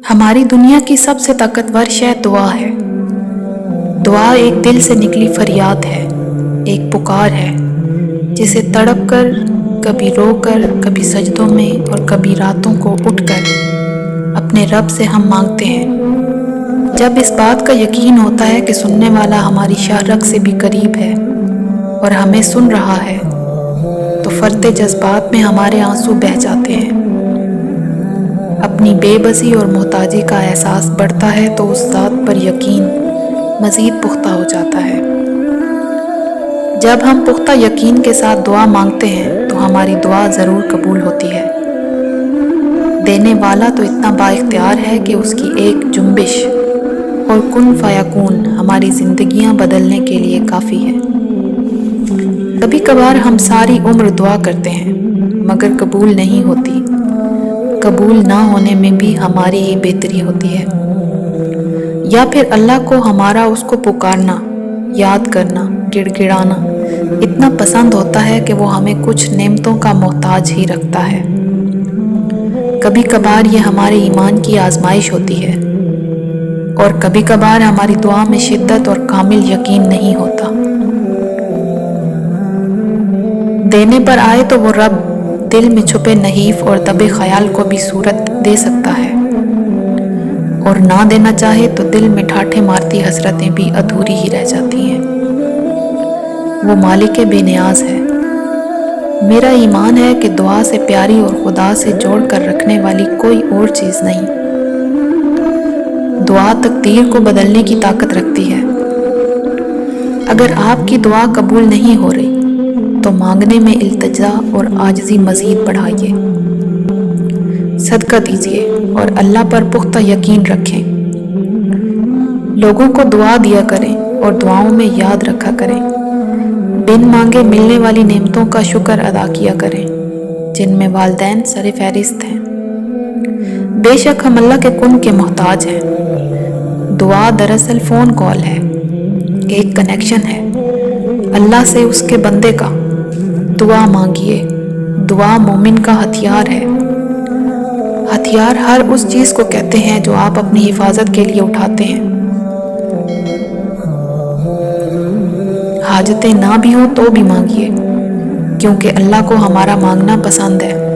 ہماری دنیا کی سب سے طاقتور شے دعا ہے۔ دعا ایک دل سے نکلی فریاد ہے، ایک پکار ہے جسے تڑپ کر، کبھی رو کر، کبھی سجدوں میں اور کبھی راتوں کو اٹھ کر اپنے رب سے ہم مانگتے ہیں۔ جب اس بات کا یقین ہوتا ہے کہ سننے والا ہماری شہرگ سے بھی قریب ہے اور ہمیں سن رہا ہے، تو فرتے جذبات میں ہمارے آنسو بہہ جاتے ہیں۔ اپنی بے بسی اور محتاجی کا احساس بڑھتا ہے تو اس ذات پر یقین مزید پختہ ہو جاتا ہے۔ جب ہم پختہ یقین کے ساتھ دعا مانگتے ہیں تو ہماری دعا ضرور قبول ہوتی ہے۔ دینے والا تو اتنا با اختیار ہے کہ اس کی ایک جنبش اور کن فیکون ہماری زندگیاں بدلنے کے لیے کافی ہے۔ کبھی کبھار ہم ساری عمر دعا کرتے ہیں مگر قبول نہیں ہوتی۔ قبول نہ ہونے میں بھی ہماری ہی بہتری ہوتی ہے، یا پھر اللہ کو ہمارا اس کو پکارنا، یاد کرنا، گڑ گڑانا اتنا پسند ہوتا ہے کہ وہ ہمیں کچھ نعمتوں کا محتاج ہی رکھتا ہے۔ کبھی کبھار یہ ہمارے ایمان کی آزمائش ہوتی ہے، اور کبھی کبھار ہماری دعا میں شدت اور کامل یقین نہیں ہوتا۔ دینے پر آئے تو وہ رب دل میں چھپے نحیف اور دبے خیال کو بھی صورت دے سکتا ہے، اور نہ دینا چاہے تو دل میں ٹھاٹھے مارتی حسرتیں بھی ادھوری ہی رہ جاتی ہیں۔ وہ مالک بے نیاز ہے۔ میرا ایمان ہے کہ دعا سے پیاری اور خدا سے جوڑ کر رکھنے والی کوئی اور چیز نہیں۔ دعا تقدیر کو بدلنے کی طاقت رکھتی ہے۔ اگر آپ کی دعا قبول نہیں ہو رہی تو مانگنے میں التجا اور عاجزی مزید بڑھائیے، صدقہ دیجیے اور اللہ پر پختہ یقین رکھیں۔ لوگوں کو دعا دیا کریں اور دعاؤں میں یاد رکھا کریں۔ بن مانگے ملنے والی نعمتوں کا شکر ادا کیا کریں، جن میں والدین سر فہرست ہیں۔ بے شک ہم اللہ کے کن کے محتاج ہیں۔ دعا دراصل فون کال ہے، ایک کنیکشن ہے اللہ سے اس کے بندے کا۔ دعا مانگیے۔ دعا مومن کا ہتھیار ہے۔ ہتھیار ہر اس چیز کو کہتے ہیں جو آپ اپنی حفاظت کے لیے اٹھاتے ہیں۔ حاجتیں نہ بھی ہوں تو بھی مانگیے، کیونکہ اللہ کو ہمارا مانگنا پسند ہے۔